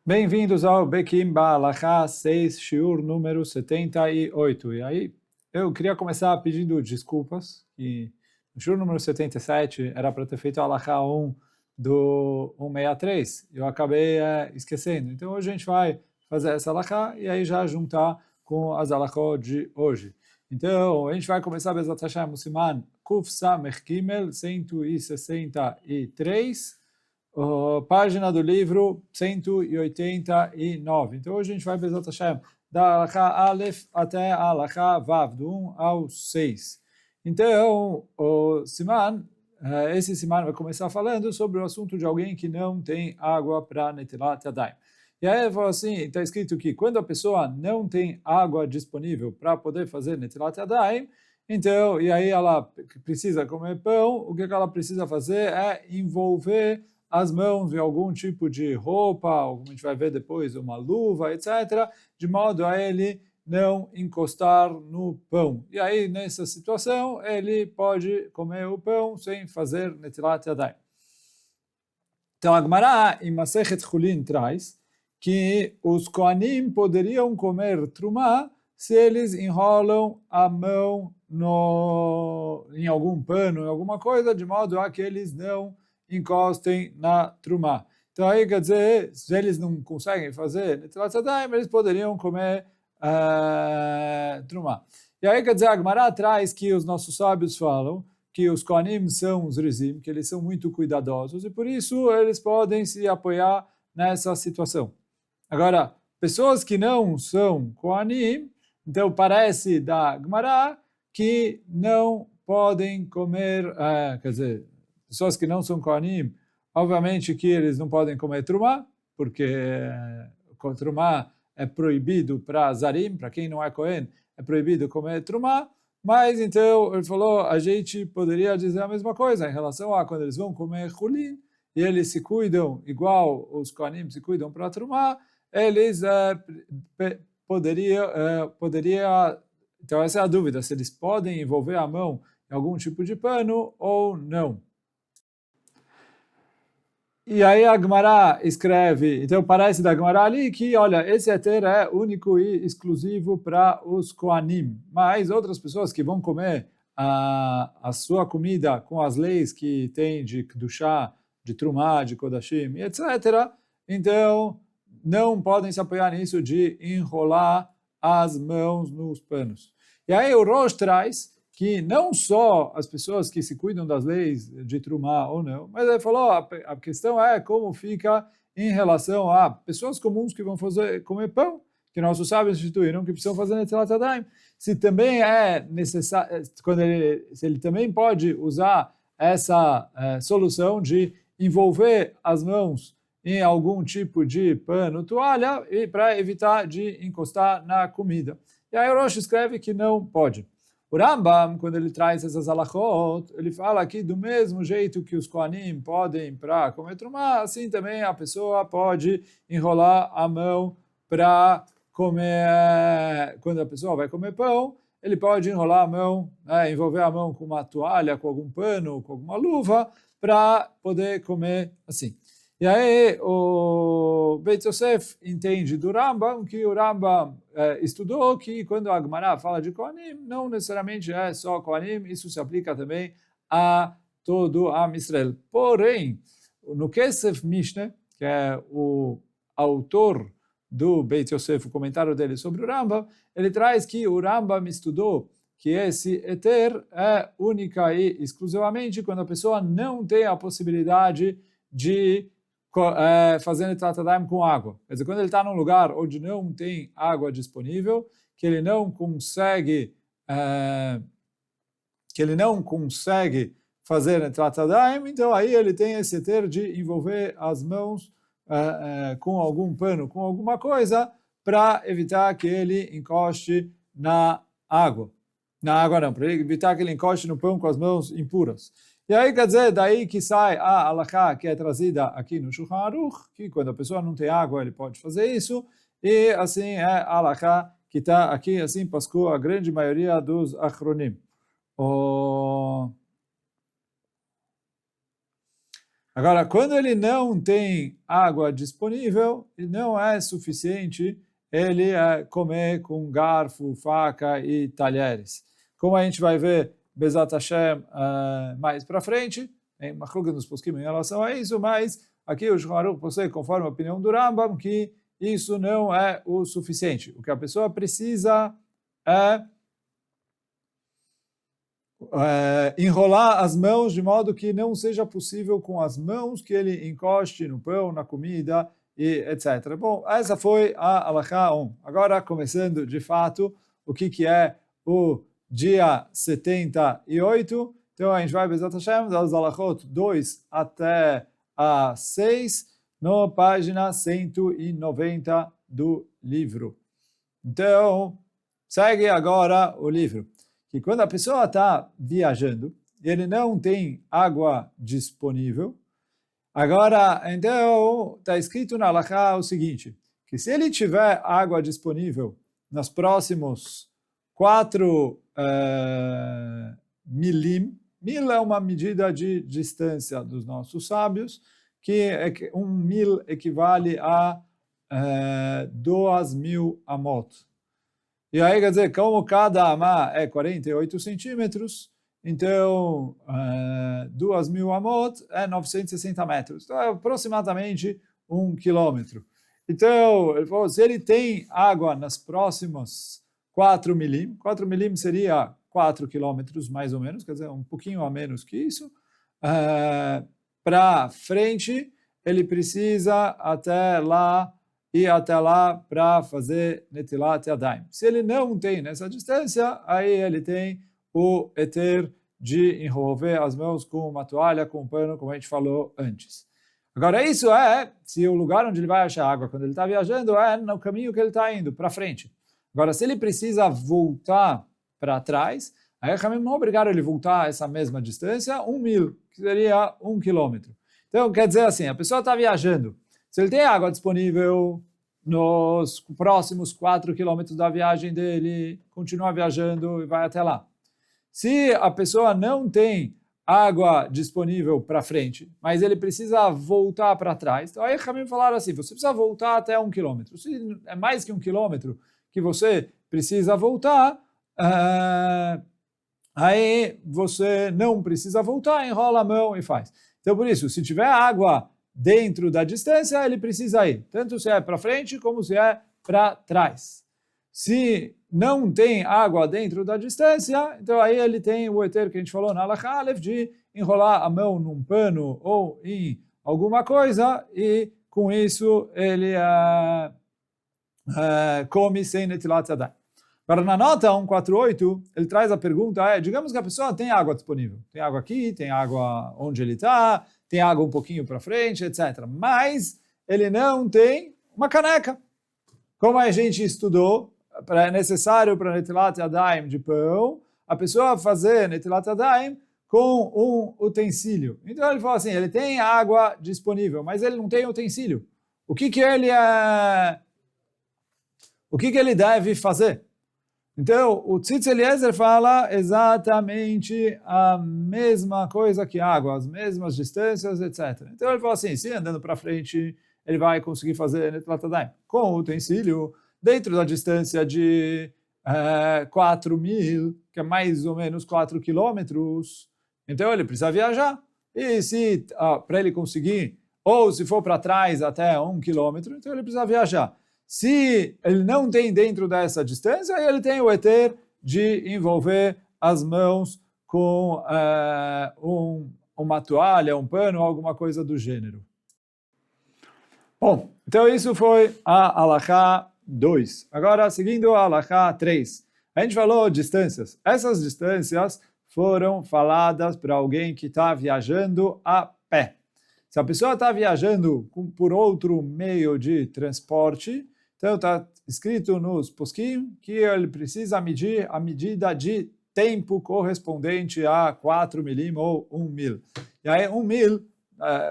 Bem-vindos ao Bekim Ba'alachá 6, Shiur número 78. E aí, eu queria começar pedindo desculpas, que no Shiur número 77 era para ter feito a Alachá 1 do 163, eu acabei esquecendo. Então hoje a gente vai fazer essa Alachá e aí já juntar com as Alachot de hoje. Então, a gente vai começar Bezat Hashem Musiman Kuf Samech Gimel 163, página do livro 189. Então hoje a gente vai, Bezat Hashem, da Alachá Aleph até a Alachá Vav, do 1 ao 6. Então, esse Siman vai começar falando sobre o assunto de alguém que não tem água para Netilat Yadayim. E aí ele falou assim, está escrito que quando a pessoa não tem água disponível para poder fazer Netilat Yadayim, então, e aí ela precisa comer pão, o que ela precisa fazer é envolver as mãos em algum tipo de roupa, como a gente vai ver depois, uma luva, etc., de modo a ele não encostar no pão. E aí, nessa situação, ele pode comer o pão sem fazer Netilat Yadayim. Então, a Gemara em Masechet Chulin traz que os Kohanim poderiam comer Trumá se eles enrolam a mão em algum pano, em alguma coisa, de modo a que eles não encostem na Trumá. Então aí quer dizer, se eles não conseguem fazer Netilat Yadayim, eles poderiam comer Trumá. E aí quer dizer, a Gemara traz que os nossos sábios falam que os Kohanim são os Rizim, que eles são muito cuidadosos, e por isso eles podem se apoiar nessa situação. Agora, pessoas que não são Kohanim, então parece da Gemara que não podem comer, quer dizer, pessoas que não são Kohanim, obviamente que eles não podem comer Trumá, porque Trumá é proibido para Zarim, para quem não é Kohen, é proibido comer Trumá, mas então ele falou, a gente poderia dizer a mesma coisa em relação a quando eles vão comer Chulin, e eles se cuidam igual os Kohanim se cuidam para Trumá, eles poderia, então essa é a dúvida, se eles podem envolver a mão em algum tipo de pano ou não. E aí a Gemara escreve, então parece da Gemara ali que, olha, esse heter é único e exclusivo para os Kohanim, mas outras pessoas que vão comer a sua comida com as leis que tem de Kedushá, de Trumá, de Kodashim, etc., então não podem se apoiar nisso de enrolar as mãos nos panos. E aí o Rosh traz que não só as pessoas que se cuidam das leis de Trumá ou não, mas ele falou, a questão é como fica em relação a pessoas comuns que vão comer pão, que nossos sábios instituíram que precisam fazer Netilat Yadayim. Se também é necessário, se ele também pode usar essa solução de envolver as mãos em algum tipo de pano, toalha, e para evitar de encostar na comida. E aí o Rosh escreve que não pode. O Rambam, quando ele traz essas halachot, ele fala que do mesmo jeito que os Kohanim podem para comer trumá, assim também a pessoa pode enrolar a mão para comer, quando a pessoa vai comer pão, ele pode enrolar a mão, envolver a mão com uma toalha, com algum pano, com alguma luva, para poder comer assim. E aí o Beit Yosef entende do Rambam que o Rambam estudou que quando a Gemara fala de Kohanim, não necessariamente é só Kohanim, isso se aplica também a todo Am Israel. Porém, no Kesef Mishneh, que é o autor do Beit Yosef, o comentário dele sobre o Rambam, ele traz que o Rambam estudou que esse heter é única e exclusivamente quando a pessoa não tem a possibilidade de fazendo Netilat Yadayim com água. Quer dizer, quando ele está num lugar onde não tem água disponível, que ele não consegue fazer Netilat Yadayim, então aí ele tem esse ter de envolver as mãos com algum pano, com alguma coisa, para evitar que ele encoste na água. Na água não, para evitar que ele encoste no pão com as mãos impuras. E aí, quer dizer, daí que sai a halachá que é trazida aqui no Shulchan Aruch, que quando a pessoa não tem água, ele pode fazer isso, e assim é a halachá que está aqui, assim pascou a grande maioria dos achronim. Agora, quando ele não tem água disponível, e não é suficiente ele comer com garfo, faca e talheres. Como a gente vai ver Bezat Hashem mais para frente, em Machlokes nos poskim em relação a isso, mas aqui o Shulchan Aruch possui, conforme a opinião do Rambam, que isso não é o suficiente. O que a pessoa precisa é enrolar as mãos de modo que não seja possível com as mãos que ele encoste no pão, na comida e etc. Bom, essa foi a Halakha 1. Agora, começando de fato, o que é o dia 78. Então, a gente vai, Bezat Hashem, das Halachot 2 até a 6, na página 190 do livro. Então, segue agora o livro. Que quando a pessoa está viajando e ele não tem água disponível, agora, então, está escrito na Halakha o seguinte, que se ele tiver água disponível nos próximos 4 milim, mil é uma medida de distância dos nossos sábios, que um mil equivale a 2.000 amot. E aí, quer dizer, como cada amá é 48 centímetros, então 2.000 amot é 960 metros. Então, é aproximadamente 1 quilômetro. Então, ele falou, se ele tem água nas próximas 4 milim, 4 milim seria 4 quilômetros mais ou menos, quer dizer, um pouquinho a menos que isso, para frente, ele precisa ir até lá para fazer Netilat Yadayim. Se ele não tem nessa distância, aí ele tem o heter de envolver as mãos com uma toalha, com um pano, como a gente falou antes. Agora, isso se o lugar onde ele vai achar água quando ele está viajando é no caminho que ele está indo, para frente. Agora, se ele precisa voltar para trás, aí a Hamim não obrigaram ele a voltar essa mesma distância, 1 mil, que seria 1 quilômetro. Então, quer dizer assim, a pessoa está viajando. Se ele tem água disponível nos próximos 4 quilômetros da viagem dele, continua viajando e vai até lá. Se a pessoa não tem água disponível para frente, mas ele precisa voltar para trás, então aí Hamim falaram assim, você precisa voltar até 1 quilômetro. Se é mais que 1 quilômetro que você precisa voltar, aí você não precisa voltar, enrola a mão e faz. Então, por isso, se tiver água dentro da distância, ele precisa ir, tanto se é para frente como se é para trás. Se não tem água dentro da distância, então aí ele tem o heter que a gente falou na Halakha Aleph de enrolar a mão num pano ou em alguma coisa e com isso ele come sem Netilat Yadayim. Agora, na nota 148, ele traz a pergunta, digamos que a pessoa tem água disponível. Tem água aqui, tem água onde ele está, tem água um pouquinho para frente, etc. Mas ele não tem uma caneca. Como a gente estudou, é necessário para Netilat Yadayim de pão, a pessoa fazer Netilat Yadayim com um utensílio. Então ele falou assim, ele tem água disponível, mas ele não tem utensílio. O que ele deve fazer? Então, o Tzitz Eliezer fala exatamente a mesma coisa que água, as mesmas distâncias, etc. Então, ele fala assim, se andando para frente, ele vai conseguir fazer Netilat Yadayim com o utensílio dentro da distância de 4 mil, que é mais ou menos 4 quilômetros. Então, ele precisa viajar. E se para ele conseguir, ou se for para trás até 1 quilômetro, então ele precisa viajar. Se ele não tem dentro dessa distância, ele tem o heter de envolver as mãos com uma toalha, um pano, alguma coisa do gênero. Bom, então isso foi a Halakha 2. Agora, seguindo a Halakha 3. A gente falou distâncias. Essas distâncias foram faladas para alguém que está viajando a pé. Se a pessoa está viajando por outro meio de transporte, então está escrito nos poskim que ele precisa medir a medida de tempo correspondente a 4 milim ou 1 mil. E aí 1 mil,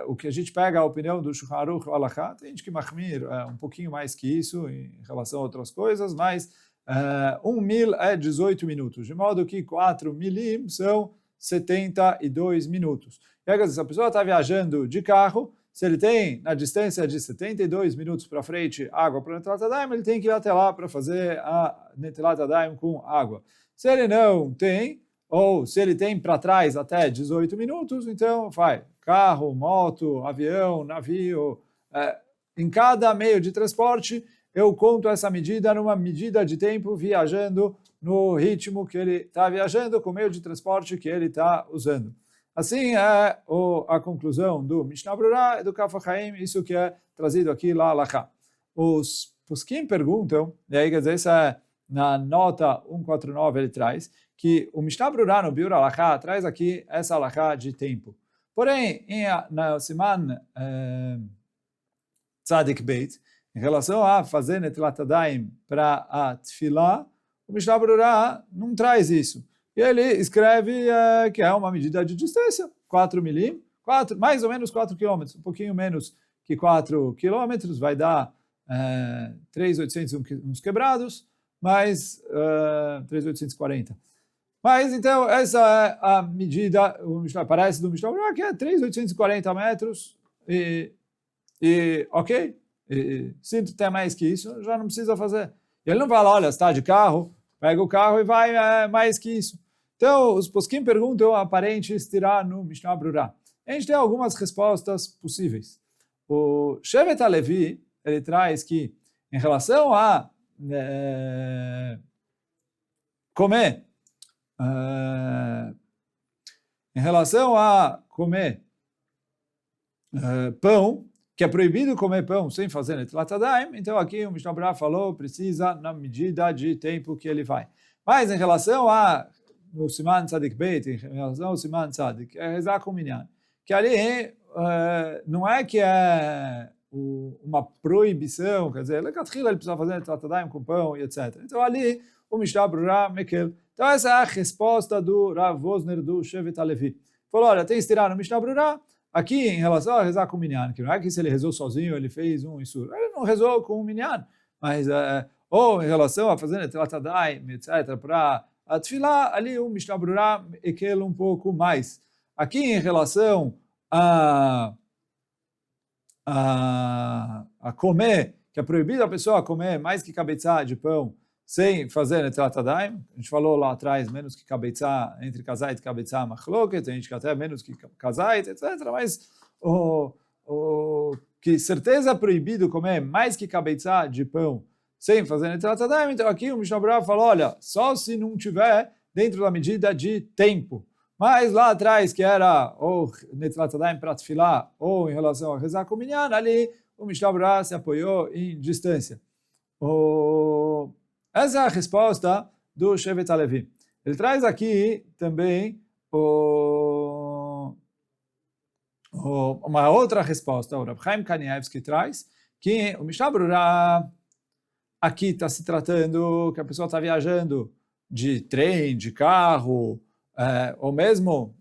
o que a gente pega a opinião do Shulchan Aruch Halakha, tem gente que mahmir um pouquinho mais que isso em relação a outras coisas, mas 1 mil é 18 minutos, de modo que 4 milim são 72 minutos. Se a pessoa está viajando de carro, se ele tem na distância de 72 minutos para frente água para Netilat Yadayim, ele tem que ir até lá para fazer a Netilat Yadayim com água. Se ele não tem, ou se ele tem para trás até 18 minutos, então vai carro, moto, avião, navio, em cada meio de transporte, eu conto essa medida numa medida de tempo viajando no ritmo que ele está viajando, com o meio de transporte que ele está usando. Assim é a conclusão do Mishnah Brura e do Kaf HaChaim, isso que é trazido aqui lá, Alachá. Os poskim perguntam, e aí quer dizer, isso é na nota 149 ele traz, que o Mishnah Brura no Biur Alachá traz aqui essa Alachá de tempo. Porém, na Siman Tzadik Beit, em relação a fazer Netilat Yadayim para a Tfilah, o Mishnah Brura não traz isso. E ele escreve que é uma medida de distância, 4 milímetros, mais ou menos 4 quilômetros, um pouquinho menos que 4 quilômetros, vai dar 3.800 uns quebrados, mais 3.840. Mas, então, essa é a medida, parece do Mishnah Brura, que é 3.840 metros, e ok, se tem mais que isso, já não precisa fazer. E ele não fala, olha, está de carro, pega o carro e vai mais que isso. Então, os poskim perguntam a aparente estirá no Mishnah Brura. A gente tem algumas respostas possíveis. O Shevet HaLevi, ele traz que, em relação a comer pão, que é proibido comer pão sem fazer Netilat Yadayim, então aqui o Mishnah Brura falou, precisa na medida de tempo que ele vai. Mas em relação no Siman Tzadik Beit, em relação ao Siman Tzadik, é rezar com minyan, que ali não é que é uma proibição, quer dizer, ele precisa fazer Netilat Yadayim com pão e etc. Então ali o Mishnah Brura mekel. Então essa é a resposta do Rav Wosner do Shevet HaLevi. Falou, olha, tem estirá no Mishnah Brura, aqui em relação a rezar com minyan, que não é que se ele rezou sozinho, ele fez um isur. Ele não rezou com o minyan, mas ou em relação a fazer Netilat Yadayim, etc., para a Tfilah, ali o Mishnah Brura equela um pouco mais. Aqui em relação a comer, que é proibido a pessoa comer mais que cabeça de pão sem fazer Netilat Yadayim, a gente falou lá atrás, menos que cabeça, entre kazait e cabeça machloket, a gente que até menos que kazait, etc., mas que certeza é proibido comer mais que cabeça de pão sem fazer Netilat Yadayim, então aqui o Mishnah Brura falou, olha, só se não tiver dentro da medida de tempo. Mas lá atrás, que era ou Netilat Yadayim para Tfilah, ou em relação a rezar com minyan, ali o Mishnah Brura se apoiou em distância. Essa é a resposta do Shevet HaLevi. Ele traz aqui também uma outra resposta, o Rav Chaim Kanievski traz, que o Mishnah Brura aqui está se tratando que a pessoa está viajando de trem, de carro, ou mesmo,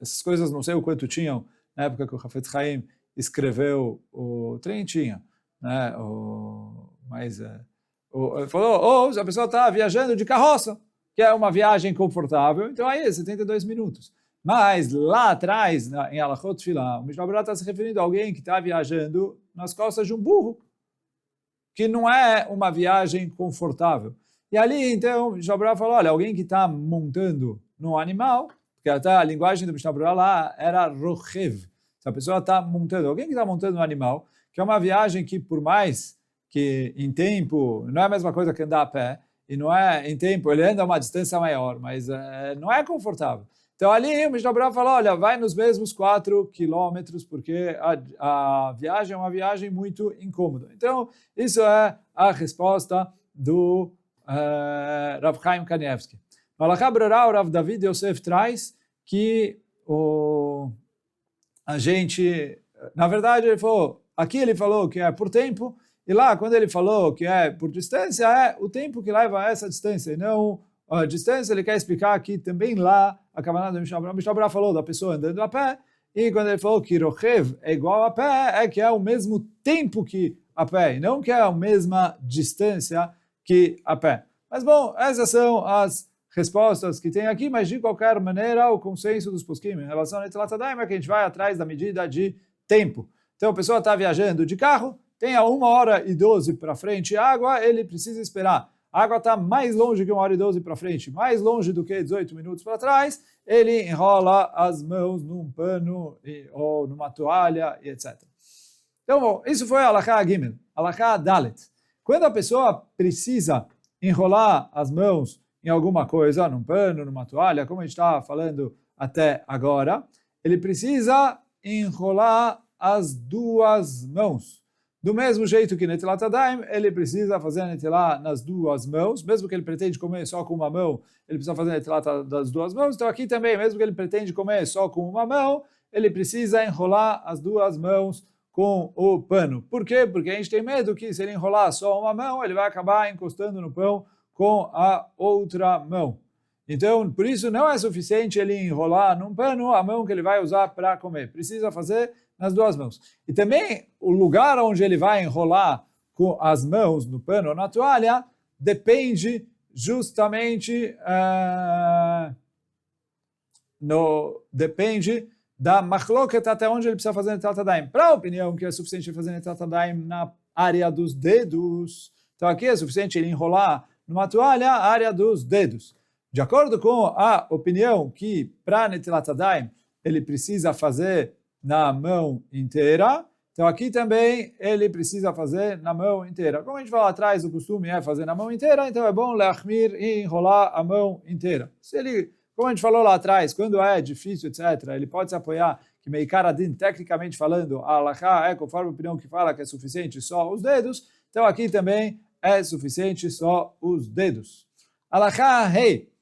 essas coisas não sei o quanto tinham, na época que o Hafetz Chaim escreveu o trem tinha, né? Mas ele falou, ou se a pessoa está viajando de carroça, que é uma viagem confortável, então aí é 72 minutos. Mas lá atrás, em Alachot Tfilah, o Mishnah Brura está se referindo a alguém que está viajando nas costas de um burro, que não é uma viagem confortável. E ali, então, o Mishnah Brura falou, olha, alguém que está montando num animal, porque até a linguagem do Mishnah Brura lá era rochev. Se a pessoa está montando, alguém que está montando um animal, que é uma viagem que, por mais que em tempo, não é a mesma coisa que andar a pé, e não é em tempo, ele anda uma distância maior, mas não é confortável. Então ali o Mishnah Brura falou, olha, vai nos mesmos 4 quilômetros, porque a viagem é uma viagem muito incômoda. Então, isso é a resposta do Rav Chaim Kanievski. No Alachá Brura, o Rav David Yosef traz que a gente, na verdade, ele falou, aqui ele falou que é por tempo, e lá, quando ele falou que é por distância, é o tempo que leva a essa distância, e não a distância. Ele quer explicar que também lá, a caminhada do Mishnah Brura, o Mishnah Brura falou da pessoa andando a pé, e quando ele falou que rochev é igual a pé, é que é o mesmo tempo que a pé, e não que é a mesma distância que a pé. Mas bom, essas são as respostas que tem aqui, mas de qualquer maneira o consenso dos poskim em relação a Netilat Yadayim é que a gente vai atrás da medida de tempo. Então a pessoa está viajando de carro, tem a 1h12 para frente água, ele precisa esperar. A água está mais longe que 1h12 para frente, mais longe do que 18 minutos para trás, ele enrola as mãos num pano ou numa toalha e etc. Então, bom, isso foi a Halakha Gimel, Halakha Dalet. Quando a pessoa precisa enrolar as mãos em alguma coisa, num pano, numa toalha, como a gente estava falando até agora, ele precisa enrolar as duas mãos. Do mesmo jeito que Netilat Yadayim, ele precisa fazer a Netilat nas duas mãos, mesmo que ele pretende comer só com uma mão, ele precisa fazer a Netilat das duas mãos. Então aqui também, mesmo que ele pretende comer só com uma mão, ele precisa enrolar as duas mãos com o pano. Por quê? Porque a gente tem medo que se ele enrolar só uma mão, ele vai acabar encostando no pão com a outra mão. Então, por isso não é suficiente ele enrolar num pano a mão que ele vai usar para comer. Precisa fazer nas duas mãos. E também o lugar onde ele vai enrolar com as mãos no pano ou na toalha depende justamente depende da machloket até onde ele precisa fazer Netilat Yadayim. Para a opinião que é suficiente fazer Netilat Yadayim na área dos dedos, então aqui é suficiente ele enrolar numa toalha a área dos dedos. De acordo com a opinião que para Netilat Yadayim ele precisa fazer na mão inteira, então aqui também ele precisa fazer na mão inteira. Como a gente falou atrás, o costume é fazer na mão inteira, então é bom leachmir e enrolar a mão inteira. Se ele, como a gente falou lá atrás, quando é difícil, etc., ele pode se apoiar, que Meikar Adin, tecnicamente falando, a halakha é conforme a opinião que fala que é suficiente só os dedos, então aqui também é suficiente só os dedos. Halakha Rei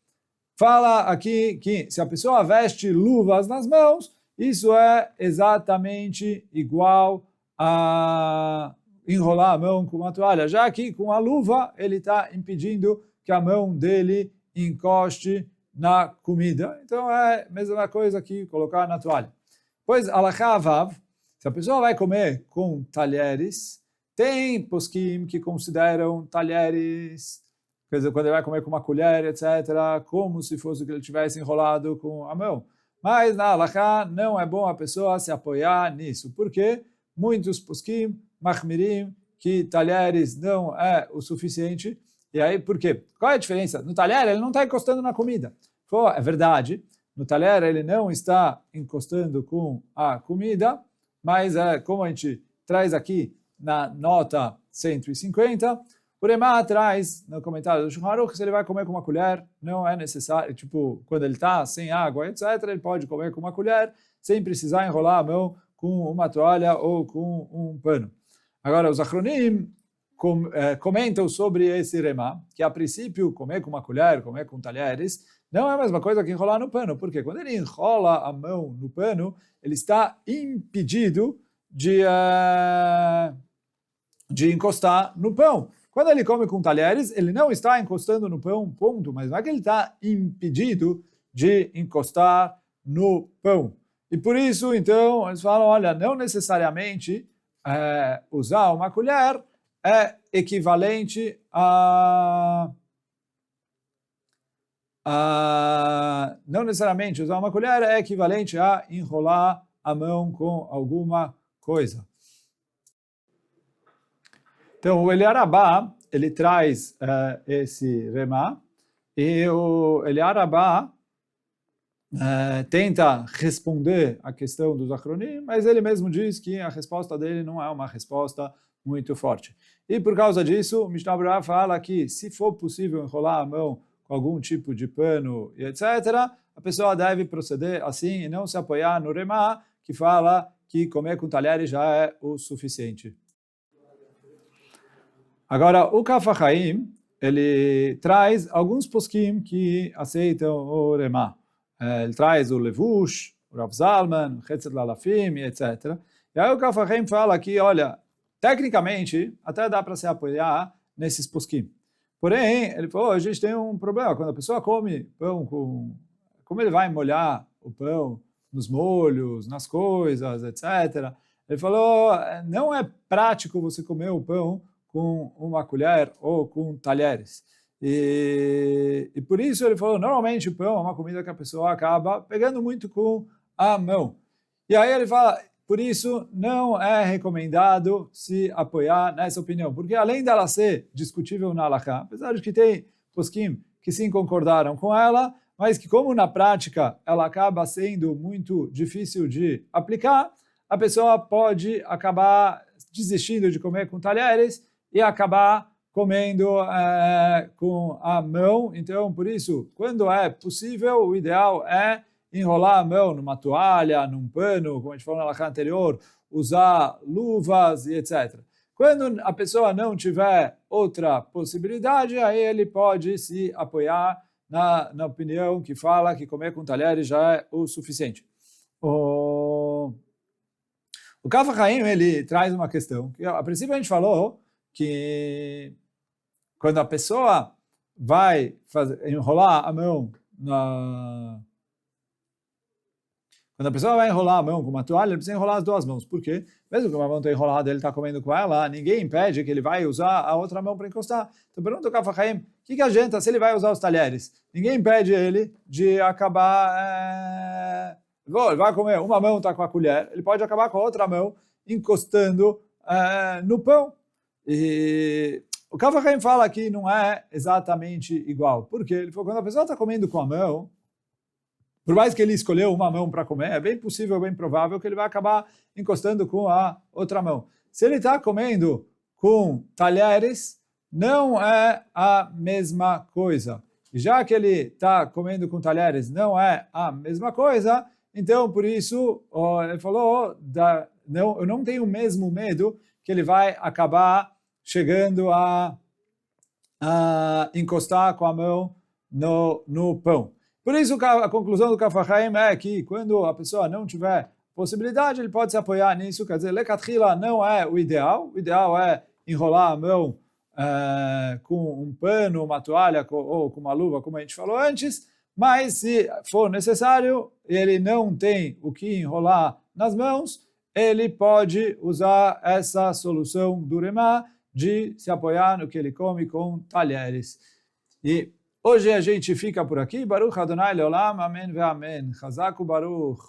fala aqui que se a pessoa veste luvas nas mãos, isso é exatamente igual a enrolar a mão com uma toalha, já que com a luva ele está impedindo que a mão dele encoste na comida. Então é a mesma coisa que colocar na toalha. Pois, Halakha Vav, se a pessoa vai comer com talheres, tem poskim que consideram talheres, quer dizer, quando ele vai comer com uma colher, etc., como se fosse que ele tivesse enrolado com a mão. Mas na halakha não é bom a pessoa se apoiar nisso. Por quê? Muitos poskim, machmirim, que talheres não é o suficiente. E aí, por quê? Qual é a diferença? No talher ele não está encostando na comida. É verdade, no talher ele não está encostando com a comida, mas como a gente traz aqui na nota 150, o Remá traz no comentário do Shulchan Aruch, se ele vai comer com uma colher, não é necessário, tipo, quando ele está sem água, etc., ele pode comer com uma colher, sem precisar enrolar a mão com uma toalha ou com um pano. Agora, os Achronim comentam sobre esse Remá, que a princípio, comer com uma colher, comer com talheres, não é a mesma coisa que enrolar no pano, porque quando ele enrola a mão no pano, ele está impedido de encostar no pão. Quando ele come com talheres, ele não está encostando no pão, ponto, mas não é que ele está impedido de encostar no pão. E por isso, então, eles falam, olha, não necessariamente usar uma colher é equivalente não necessariamente usar uma colher é equivalente a enrolar a mão com alguma coisa. Então, o Eliarabá, ele traz esse Remá, e o Eliarabá tenta responder a questão dos Achronim, mas ele mesmo diz que a resposta dele não é uma resposta muito forte. E por causa disso, o Mishnah Berurah fala que se for possível enrolar a mão com algum tipo de pano e etc., a pessoa deve proceder assim e não se apoiar no Remá, que fala que comer com talheres já é o suficiente. Agora, o Kaf HaChaim, ele traz alguns poskim que aceitam o Remá. Ele traz o Levush, o Rav Zalman, o Chetzet Lalafim, etc. E aí o Kaf HaChaim fala que, olha, tecnicamente, até dá para se apoiar nesses poskim. Porém, ele falou, a gente tem um problema, quando a pessoa come pão como ele vai molhar o pão nos molhos, nas coisas, etc. Ele falou, não é prático você comer o pão com uma colher ou com talheres. E por isso ele falou, normalmente o pão é uma comida que a pessoa acaba pegando muito com a mão. E aí ele fala, por isso não é recomendado se apoiar nessa opinião, porque além dela ser discutível na halakha, apesar de que tem poskim que sim concordaram com ela, mas que como na prática ela acaba sendo muito difícil de aplicar, a pessoa pode acabar desistindo de comer com talheres e acabar comendo com a mão. Então, por isso, quando é possível, o ideal é enrolar a mão numa toalha, num pano, como a gente falou na halakha anterior, usar luvas e etc. Quando a pessoa não tiver outra possibilidade, aí ele pode se apoiar na opinião que fala que comer com talheres já é o suficiente. O Kaf HaChaim, ele traz uma questão, que a princípio a gente falou que quando a pessoa vai enrolar a mão Quando a pessoa vai enrolar a mão com uma toalha, ele precisa enrolar as duas mãos. Por quê? Mesmo que uma mão está enrolada, ele está comendo com ela, ninguém impede que ele vai usar a outra mão para encostar. Então pergunta ao Kaf HaChaim, o que adianta se ele vai usar os talheres? Ninguém impede ele de acabar... Ele vai comer, uma mão está com a colher, ele pode acabar com a outra mão encostando no pão. E o Kaf HaChaim fala que não é exatamente igual. Por quê? Ele falou, quando a pessoa está comendo com a mão, por mais que ele escolheu uma mão para comer, é bem possível, bem provável que ele vai acabar encostando com a outra mão. Se ele está comendo com talheres, não é a mesma coisa. E já que ele está comendo com talheres, não é a mesma coisa, então por isso ele falou, eu não tenho o mesmo medo que ele vai acabar chegando a encostar com a mão no pão. Por isso, a conclusão do Kaf HaChaim é que quando a pessoa não tiver possibilidade, ele pode se apoiar nisso. Quer dizer, lechatchila não é o ideal é enrolar a mão com um pano, uma toalha ou com uma luva, como a gente falou antes, mas se for necessário, ele não tem o que enrolar nas mãos, ele pode usar essa solução do Remá de se apoiar no que ele come com talheres. E hoje a gente fica por aqui. Baruch Adonai Leolam. Amém ve Amém. Chazak u'Baruch.